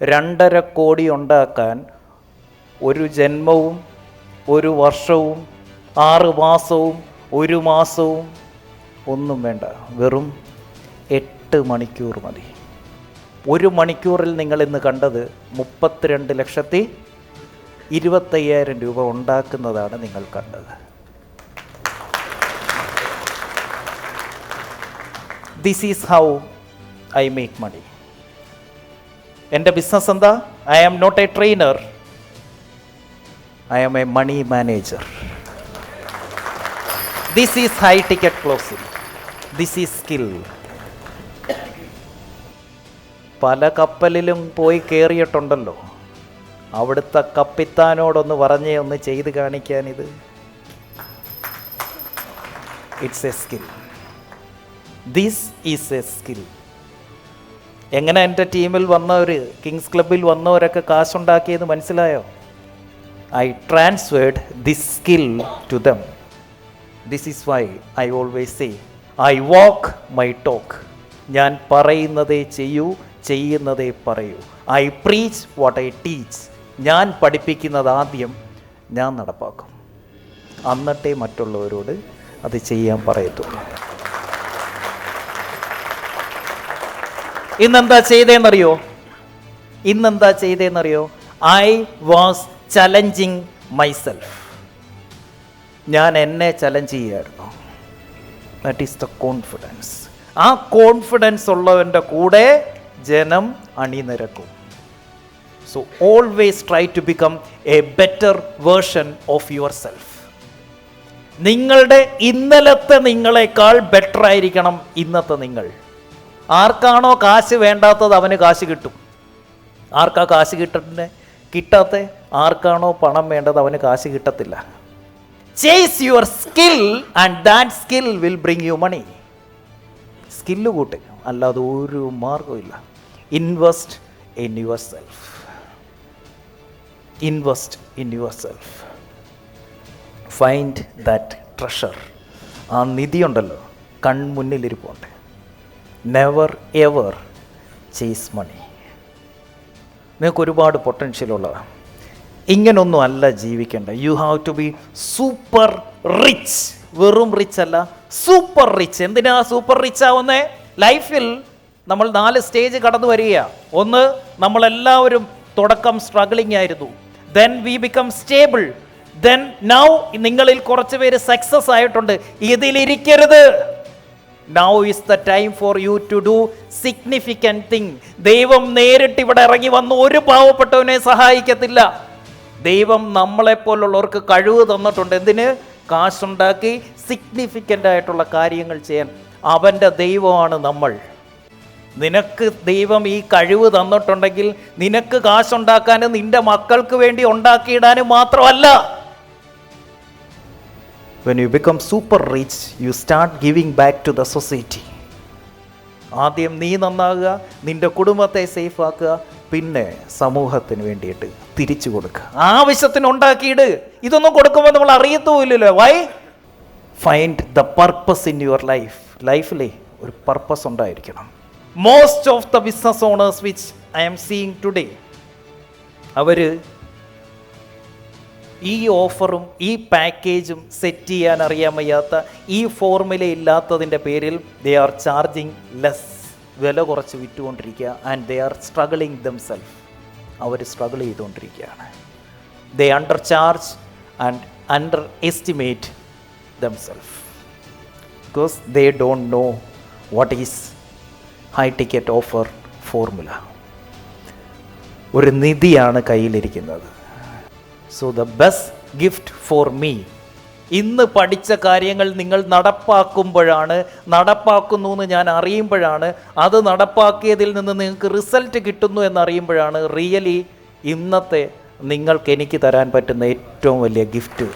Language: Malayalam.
2.5 കോടി ഉണ്ടാക്കാൻ ഒരു ജന്മവും 1 വർഷവും 6 മാസവും 1 മാസവും ഒന്നും വേണ്ട. വെറും 8 മണിക്കൂർ മതി. 1 മണിക്കൂറിൽ നിങ്ങൾ ഇന്ന് കണ്ടത് 32,25,000 രൂപ ഉണ്ടാക്കുന്നതാണ് നിങ്ങൾ കണ്ടത്. This is how I make money. എൻ്റെ ബിസിനസ് എന്താ? I am not a trainer, I am a money manager. This is high ticket closing, this is skill. പല കപ്പലിലും പോയി കയറിയിട്ടുണ്ടല്ലോ, അവിടുത്തെ കപ്പിത്താനോടൊന്ന് പറഞ്ഞേ ഒന്ന് ചെയ്ത് കാണിക്കാനിത്. It's a skill. This is a skill. എങ്ങനെ എൻ്റെ ടീമിൽ വന്നവർ, കിങ്സ് ക്ലബിൽ വന്നവരൊക്കെ കാശുണ്ടാക്കിയത് മനസ്സിലായോ? I transferred this skill to them. This is why I always say I walk my talk. ഞാൻ പറയുന്നതേ ചെയ്യൂ, ചെയ്യുന്നതേ പറയൂ. I preach what I teach. ഞാൻ പഠിപ്പിക്കുന്നത് ആദ്യം ഞാൻ നടപ്പാക്കും, എന്നിട്ടേ മറ്റുള്ളവരോട് അത് ചെയ്യാൻ പറയത്തുള്ളൂ. ഇന്നെന്താ ചെയ്തേന്നറിയോ? I was challenging myself. ഞാൻ എന്നെ ചലഞ്ച് ചെയ്യായിരുന്നു. That is the confidence. ആ കോൺഫിഡൻസ് ഉള്ളവൻ്റെ കൂടെ ജനം അണിനിരക്കും. So always try to become a better version of yourself. നിങ്ങളുടെ ഇന്നലത്തെ നിങ്ങളെക്കാൾ ബെറ്റർ ആയിരിക്കണം ഇന്നത്തെ നിങ്ങൾ. ആർക്കാണോ കാശ് വേണ്ടാത്തത് അവന് കാശ് കിട്ടും. ആർക്കാ കാശ് കിട്ടാത്ത? ആർക്കാണോ പണം വേണ്ടത് അവന് കാശ് കിട്ടത്തില്ല. Chase your skill and that skill will bring you money. Skill കൂട്ടുക, അല്ലാതെ ഒരു മാർഗമില്ല. Invest in yourself. Invest in yourself. Find that treasure. ആ നിധിയുണ്ടല്ലോ, കൺമുന്നിലിരിപ്പുണ്ട്. Never ever chase money. നിങ്ങൾക്ക് ഒരുപാട് പൊട്ടൻഷ്യൽ ഉള്ളതാണ്. ഇങ്ങനൊന്നും അല്ല ജീവിക്കേണ്ട. You have to be super rich. വെറും റിച്ച് അല്ല, സൂപ്പർ റിച്ച്. എന്തിനാ സൂപ്പർ റിച്ച് ആവുന്നേ? ലൈഫിൽ നമ്മൾ 4 സ്റ്റേജ് കടന്നു വരികയാണ്. ഒന്ന്, നമ്മളെല്ലാവരും തുടക്കം സ്ട്രഗ്ലിംഗ് ആയിരുന്നു. Then we become stable. Then now നിങ്ങളിൽ കുറച്ച് പേര് സക്സസ് ആയിട്ടുണ്ട്. ഇതിലിരിക്കരുത്. Now is the time for you to do significant thing. ദൈവം നേരിട്ട് ഇവിടെ ഇറങ്ങി വന്ന് ഒരു പാവപ്പെട്ടവനെ സഹായിക്കത്തില്ല. ദൈവം നമ്മളെപ്പോലുള്ളവർക്ക് കഴിവ് തന്നിട്ടുണ്ട്. എന്തിന്? കാശുണ്ടാക്കി സിഗ്നിഫിക്കൻ്റ് ആയിട്ടുള്ള കാര്യങ്ങൾ ചെയ്യാൻ. അവൻ്റെ ദൈവമാണ് നമ്മൾ. നിനക്ക് ദൈവം ഈ കഴിവ് തന്നിട്ടുണ്ടെങ്കിൽ നിനക്ക് കാശുണ്ടാക്കാനും നിൻ്റെ മക്കൾക്ക് വേണ്ടി ഉണ്ടാക്കിയിടാനും മാത്രമല്ല. When you become super rich, you start giving back to the society. ആദ്യം നീ നന്നാകുക, നിൻ്റെ കുടുംബത്തെ സേഫ് ആക്കുക, പിന്നെ സമൂഹത്തിന് വേണ്ടിയിട്ട് തിരിച്ചു കൊടുക്കുക. ആവശ്യത്തിന് ഉണ്ടാക്കിയിട്. ഇതൊന്നും കൊടുക്കുമ്പോൾ നമ്മൾ അറിയത്തുമില്ലല്ലോ. Why? Find the purpose in your life. ലൈഫിലെ ഒരു പർപ്പസ് ഉണ്ടായിരിക്കണം. Most of the business owners which I am seeing today, അവർ ഈ ഓഫറും ഈ പാക്കേജും സെറ്റ് ചെയ്യാൻ അറിയാൻ വയ്യാത്ത, ഈ ഫോർമുല ഇല്ലാത്തതിൻ്റെ പേരിൽ ദേ ആർ ചാർജിങ് ലെസ്. വില കുറച്ച് വിറ്റുകൊണ്ടിരിക്കുക. And they are struggling themselves. അവർ സ്ട്രഗിൾ ചെയ്തുകൊണ്ടിരിക്കുകയാണ്. They undercharge and underestimate themselves because they don't know what is high ticket offer formula. ഒരു നിധിയാണ് കയ്യിലിരിക്കുന്നത്. So the best gift for me, ഇന്ന് പഠിച്ച കാര്യങ്ങൾ നിങ്ങൾ നടപ്പാക്കുന്നു എന്ന് ഞാൻ അറിയുമ്പോഴാണ്, അത് നടപ്പാക്കിയതിൽ നിന്ന് നിങ്ങൾക്ക് റിസൾട്ട് കിട്ടുന്നു എന്നറിയുമ്പോഴാണ് റിയലി ഇന്നത്തെ നിങ്ങൾക്ക് എനിക്ക് തരാൻ പറ്റുന്ന ഏറ്റവും വലിയ ഗിഫ്റ്റ്.